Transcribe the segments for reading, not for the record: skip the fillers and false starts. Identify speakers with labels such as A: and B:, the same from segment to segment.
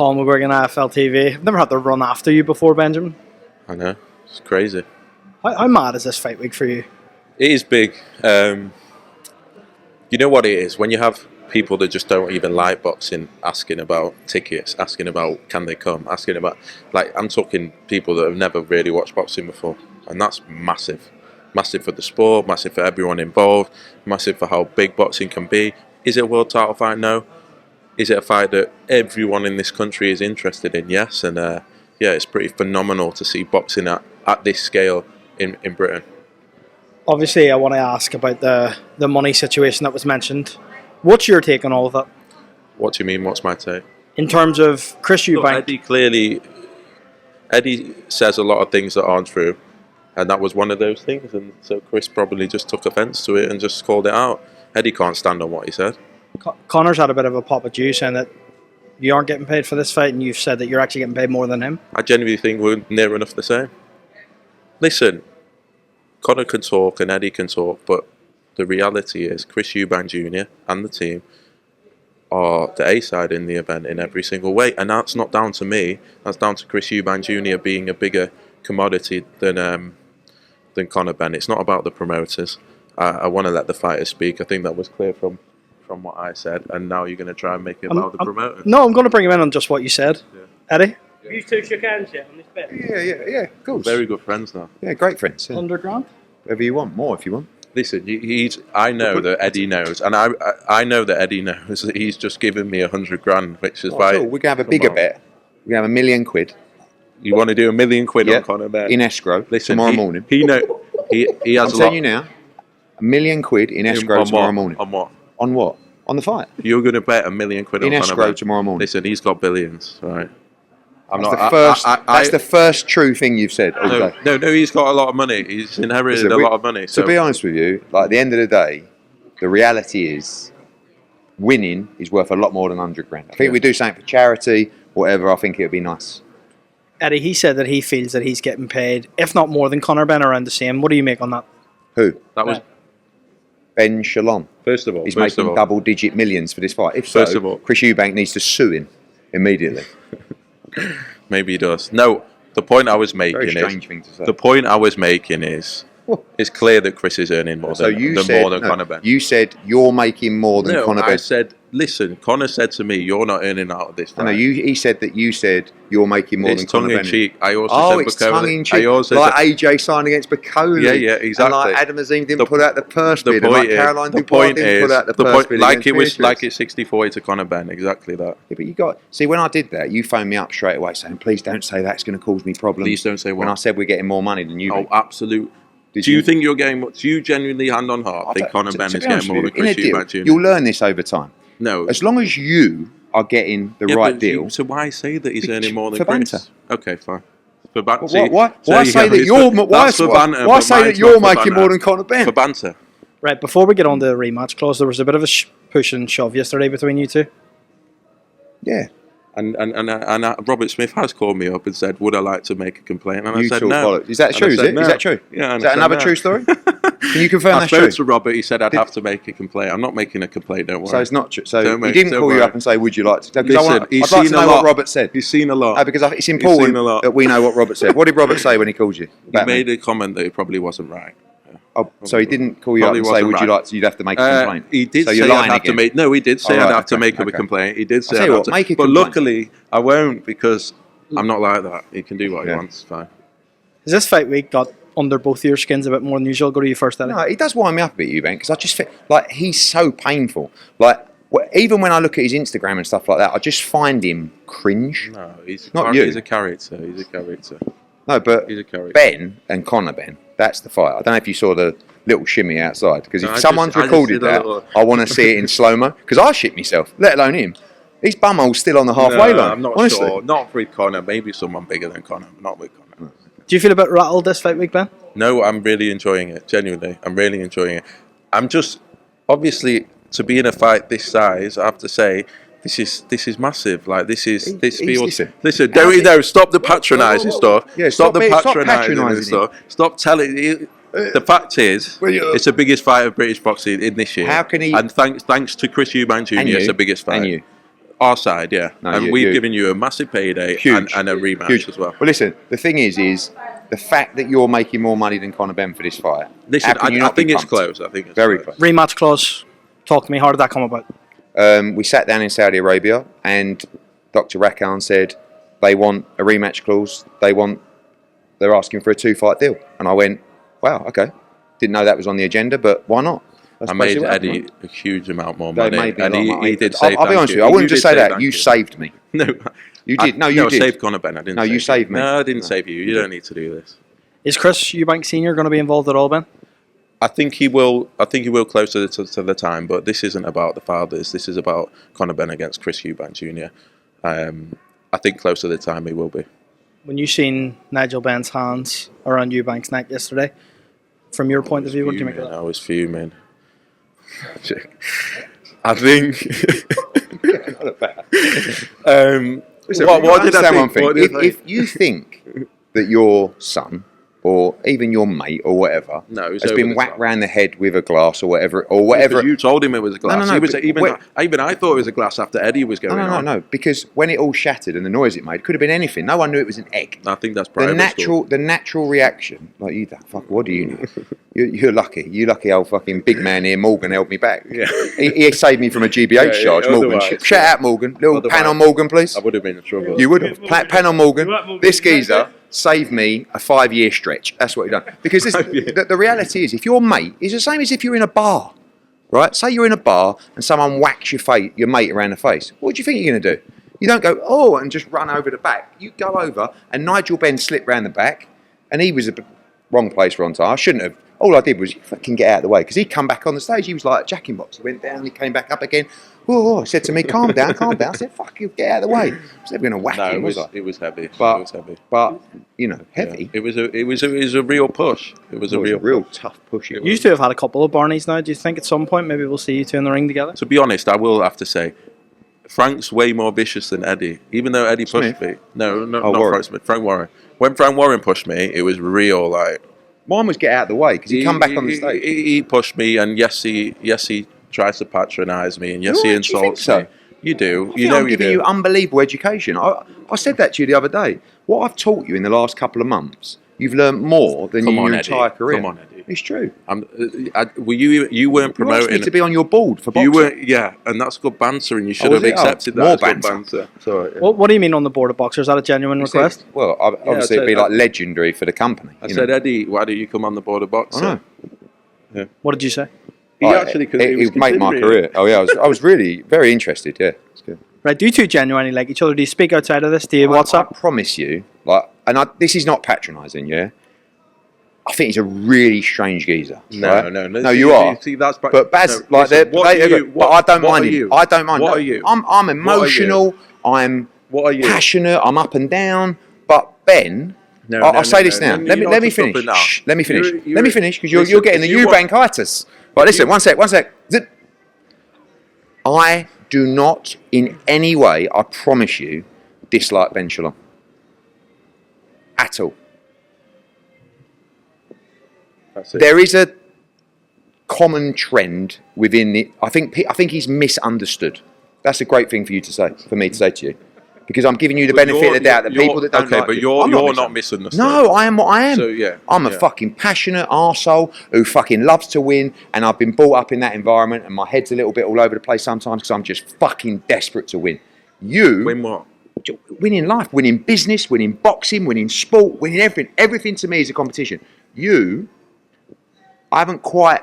A: Colin McGuigan, IFLTV. I've never had to run after you before, Benjamin.
B: I know, it's crazy.
A: How mad is this fight week for you?
B: It is big. You know what it is? When you have people that just don't even like boxing asking about tickets, asking about can they come, asking about, like, I'm talking people that have never really watched boxing before, and that's massive. Massive for the sport, massive for everyone involved, massive for how big boxing can be. Is it a world title fight? No. Is it a fight that everyone in this country is interested in? Yes. And yeah, it's pretty phenomenal to see boxing at this scale in Britain.
A: Obviously, I want to ask about the money situation that was mentioned. What's your take on all of that?
B: What do you mean? What's my take?
A: In terms of Chris Eubank.
B: Eddie says a lot of things that aren't true, and that was one of those things. And so Chris probably just took offence to it and just called it out. Eddie can't stand on what he said.
A: Conor's had a bit of a pop at you, saying that you aren't getting paid for this fight, and you've said that you're actually getting paid more than him.
B: I genuinely think we're near enough the same. Listen, Conor can talk and Eddie can talk, but the reality is Chris Eubank Jr. and the team are the A-side in the event in every single way. And that's not down to me. That's down to Chris Eubank Jr. being a bigger commodity than Conor Benn. It's not about the promoters. I want to let the fighters speak. I think that was clear from what I said. And now you're going to try and make it about the promoters.
A: No, I'm going to bring him in on just what you said. Yeah. Eddie?
C: Have you two shook hands yet on this bet?
D: Yeah, of course.
B: Very good friends now.
D: Yeah, great friends. Yeah.
A: $100,000?
D: Whatever you want, more if you want.
B: Listen, I know that Eddie knows, and I know that Eddie knows that he's just given me $100,000, which is why
D: we're going to have a bigger bet. We're going to have £1 million.
B: You want to do £1 million on Conor Benn
D: in escrow tomorrow morning?
B: He has.
D: I'm telling you now, £1 million in escrow tomorrow morning.
B: On what?
D: On what? On the fight.
B: You're going to bet £1 million on Conor Benn
D: in escrow tomorrow morning.
B: Listen, he's got billions, right?
D: That's the first true thing you've said all day.
B: No, he's got a lot of money. He's inherited a lot of money.
D: So to be honest with you, like at the end of the day, the reality is winning is worth a lot more than £100,000. I think we do something for charity, whatever. I think it would be nice.
A: Eddie, he said that he feels that he's getting paid, if not more than Conor Benn, around the same. What do you make on that?
D: Who?
B: That was
D: Benn Shalom.
B: First of all,
D: he's making double-digit millions for this fight. If so, Chris Eubank needs to sue him immediately.
B: Maybe he does. No, the point I was making
D: Very strange thing to say.
B: The point I was making is it's clear that Chris is earning more than Conor Benn.
D: You said you're making more than Conor Benn.
B: I said, listen, Conor said to me, you're not earning out of this fight.
D: No, he said that you said you're making more than Conor Benn.
B: It's tongue-in-cheek. I also said
D: it's tongue-in-cheek. Like AJ signed against Bacoli.
B: Yeah, exactly.
D: And like Adam Azim didn't put out the purse bid. And like Caroline Dubois didn't put out the purse bid.
B: Like it's 60-40 to Conor Benn, exactly that.
D: Yeah, but see, when I did that, you phoned me up straight away saying, please don't say that's going to cause me problems.
B: Please don't say what?
D: When I said we're getting more money than you.
B: Oh, absolute. Do you think you're getting? Do you genuinely, hand on heart, think Conor Benn is getting more than Chris Eubank Jr.?
D: You'll learn this over time.
B: No.
D: As long as you are getting the right deal.
B: So why say that he's earning more than Chris?
D: For banter.
B: Okay, fine. For banter.
D: Why say that you're making more than Conor Benn?
B: For banter.
A: Right, before we get on to the rematch clause, there was a bit of a push and shove yesterday between you two.
D: Yeah.
B: And Robert Smith has called me up and said, would I like to make a complaint? And I said no.
D: Is that true? Is that true?
B: Yeah.
D: Is that another true story? Can you confirm that's true?
B: I spoke to Robert, he said I'd have to make a complaint. I'm not making a complaint, don't worry.
D: So it's not true. So he didn't call you up and say, would you like to?
B: Because
D: I'd like to know what Robert said.
B: He's seen a lot.
D: No, because it's important that we know what Robert said. What did Robert say when he called you?
B: He made a comment that it probably wasn't right.
D: Oh, so he didn't call you up and say, would you like to, you'd have to make a complaint?
B: He did say I'd have to make, no, he did say I'd have to make a complaint. He did say I'd have to,
D: make a
B: but
D: complaint.
B: Luckily I won't, because I'm not like that. He can do what he wants, fine.
A: Has this fight week got under both your skins a bit more than usual? Go to you first, Eddie.
D: No, he does wind me up a bit, Eubank, because I just feel like he's so painful. Like, even when I look at his Instagram and stuff like that, I just find him cringe.
B: No, he's a character. He's a character.
D: No, but
B: he's a character.
D: Benn and Conor Benn, that's the fight. I don't know if you saw the little shimmy outside, because if someone's recorded that, I want to see it in slow-mo, because I shit myself, let alone him. His bumhole's still on the halfway line.
B: I'm not sure. Not with Conor. Maybe someone bigger than Conor, but not with Conor.
A: Do you feel a bit rattled this fight week, Ben?
B: No, I'm really enjoying it. Genuinely, I'm really enjoying it. I'm just, obviously, to be in a fight this size, I have to say, this is massive. Like this feels. Listen, stop the patronising stuff.
D: Yeah,
B: stop the patronising stuff. Stop telling. The fact is, it's the biggest fight of British boxing in this year.
D: How can he?
B: And thanks to Chris Eubank Jr., it's the biggest fight.
D: And you.
B: Our side, yeah.
D: No,
B: and we've given you a massive payday
D: Huge.
B: and a rematch
D: Huge.
B: as well.
D: Well, listen, the thing is the fact that you're making more money than Conor Benn for this fight.
B: Listen,
D: how can you
B: I
D: not be
B: think it's
D: pumped?
B: close. I think it's
D: Very close.
A: Rematch clause. Talk to me. How did that come about?
D: We sat down in Saudi Arabia and Dr. Rakan said they want a rematch clause. They're asking for a 2-fight deal. And I went, wow, okay. Didn't know that was on the agenda, but why not? That's
B: I made
D: basically what
B: Eddie
D: happened.
B: a huge amount more
D: They
B: money.
D: made me a
B: And
D: lot of
B: he
D: money.
B: did say
D: I'll be honest with you, I wouldn't just say that. You saved me.
B: No.
D: You did. No,
B: you
D: did.
B: saved Conor Benn. I didn't
D: No, you
B: save
D: saved me.
B: No, I didn't
D: No.
B: save you. You don't need to do this.
A: Is Chris Eubank Sr. going to be involved at all, Ben?
B: I think he will closer to the time, but this isn't about the fathers. This is about Conor Benn against Chris Eubank Jr. I think closer to the time he will be.
A: When you seen Nigel Benn's hands around Eubank's neck yesterday, from your point of view, what do you make of that?
B: I was fuming. I think.
D: Listen,
B: what did I think?
D: one thing.
B: What did I
D: If you think that your son or even your mate or whatever
B: he's
D: has
B: over
D: been
B: the
D: whacked
B: top.
D: round the head with a glass or whatever
B: Because you told him it was a glass.
D: No,
B: He was,
D: but
B: even I thought it was a glass after Eddie was going on.
D: No, because when it all shattered and the noise it made, could have been anything. No one knew it was an egg.
B: I think that's private
D: The natural reaction, like you, fuck, what do you know? You're lucky. You lucky old fucking big man here. Morgan held me back.
B: Yeah.
D: He saved me from a GBH charge. Morgan, shout out Morgan. Little pan on Morgan, please.
B: I would have been in trouble.
D: You would have. Pan on Morgan.
C: You like Morgan?
D: This geezer saved me a 5-year stretch. That's what he done. Because the reality is, if your mate is the same as if you're in a bar, right? Say you're in a bar and someone whacks your mate around the face. What do you think you're going to do? You don't go, oh, and just run over the back. You go over, and Nigel Benn slipped round the back, and he was a wrong place, wrong time. I shouldn't have. All I did was fucking get out of the way because he'd come back on the stage. He was like a jacking box. He went down, he came back up again. Oh, he said to me, calm down, calm down. I said, fuck you, get out of the way. I was never going to whack him,
B: it
D: was I?
B: was heavy.
D: But,
B: it was heavy.
D: But, you know, heavy.
B: Yeah. It was a real push. It was a real
D: tough push.
A: You two have had a couple of Barneys now. Do you think at some point maybe we'll see you two in the ring together?
B: To be honest, I will have to say, Frank's way more vicious than Eddie. Even though Eddie pushed me. No, not
D: Warren.
B: Frank Smith. Frank Warren. When Frank Warren pushed me, it was real like.
D: Mine was get out of the way because he come back on the stage.
B: He pushed me, and yes, he tries to patronise me, and yes, he insults me. You do. You know
D: I'm giving you unbelievable education. I said that to you the other day. What I've taught you in the last couple of months, you've learned more than in your entire career.
B: Come on, Eddie.
D: It's true.
B: You weren't promoting.
D: You asked me to be on your board for boxing.
B: You weren't, yeah, and that's good banter, and you should have accepted that.
D: More
B: as
D: banter.
B: Good banter. Sorry.
A: What do you mean on the board of boxers? Is that a genuine request?
D: Well, obviously it'd be like legendary for the company.
B: I said, Eddie, why don't you come on the board of boxing?
D: I know.
A: What did you say?
B: He actually, because
D: it would make my career. Oh yeah, I was really very interested. Yeah, it's good.
A: Right, do you two genuinely like each other? Do you speak outside of this? Do you WhatsApp?
D: I promise you, this is not patronising, yeah. I think he's a really strange geezer.
B: No,
D: right? You are.
B: See, that's
D: but Baz,
B: but
D: I don't mind him. I don't mind.
B: What are you?
D: I'm emotional. I'm passionate. I'm up and down. But Ben, I'll say this now. Let me finish. Shh, let me finish. Let me finish because you're getting the Eubankitis. Right, listen. One sec. Zip. I do not in any way, I promise you, dislike Ben Shalom. At all. There is a common trend within it. I think he's misunderstood. That's a great thing for me to say to you, because I'm giving you the benefit of the doubt that people that don't like
B: but
D: it,
B: you're not misunderstood.
D: No, I am what I am.
B: So, yeah,
D: I'm a fucking passionate arsehole who fucking loves to win, and I've been brought up in that environment, and my head's a little bit all over the place sometimes because I'm just fucking desperate to win. You
B: win what?
D: Win in life, win in business, win in boxing, win in sport, win in everything. Everything to me is a competition. I haven't quite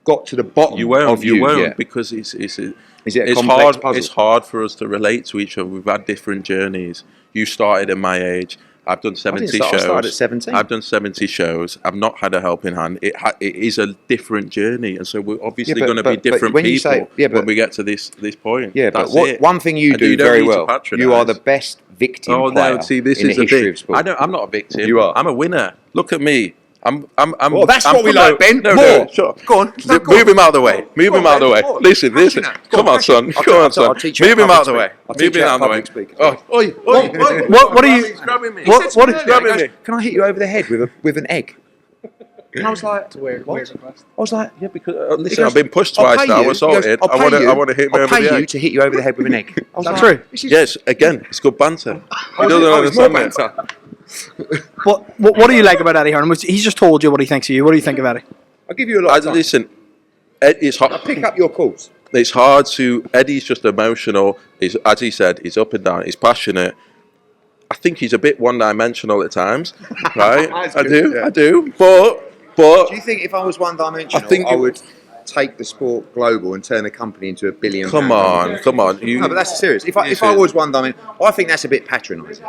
D: got to the bottom of you yet.
B: Because it's
D: complex
B: hard.
D: puzzle?
B: It's hard for us to relate to each other. We've had different journeys. You started at my age. I've done 70 shows.
D: I started at 17.
B: I've done 70 shows. I've not had a helping hand. It is a different journey, and so we're obviously going to be different people when we get to this point.
D: Yeah,
B: that's
D: but
B: it.
D: One thing you do very well, you are the best victim player
B: this is
D: in the history of sport.
B: I'm not a victim.
D: You are.
B: I'm a winner. Look at me.
D: Well, that's what we like, Ben.
B: No, sure.
D: Go on.
B: Move him out of the way. Move him out of the way. Listen. Come on, son. Come on, son. Move him out of the way. Move him out of the way.
A: What are you
B: grabbing me?
A: What is
B: grabbing me?
D: Can I hit you over the head with an egg? And I was like,
A: It's a weird
D: what?
A: request.
D: I was like,
B: Yeah, because
D: he
B: listen,
D: goes,
B: I've been pushed
D: "I'll
B: twice
D: pay
B: now.
D: you."
B: I'm assaulted.
D: He goes,
B: I want to hit him
D: I'll
B: over
D: pay
B: the
D: you
B: head.
D: to hit you over the head with an egg. I was
A: That
D: like,
A: true?
D: This is,
B: Yes, again, it's good banter.
D: Oh,
B: He doesn't
D: it's more
B: understand it.
D: banter.
A: But what do you like about Eddie Hearn? He's just told you what he thinks of you. What do you think of Eddie?
D: I'll give you a lot of time.
B: Listen, it's hard.
D: I'll pick up your calls.
B: It's hard to. Eddie's just emotional. He's, as he said, he's up and down. He's passionate. I think he's a bit one-dimensional at times, right?
D: That's
B: I
D: good,
B: do,
D: yeah.
B: I do. But
D: Do you think if I was one-dimensional,
B: I think
D: I
B: you-
D: would take the sport global and turn the company into $1 billion?
B: come on.
D: No, but that's serious. If I was one-dimensional, I think that's a bit patronising.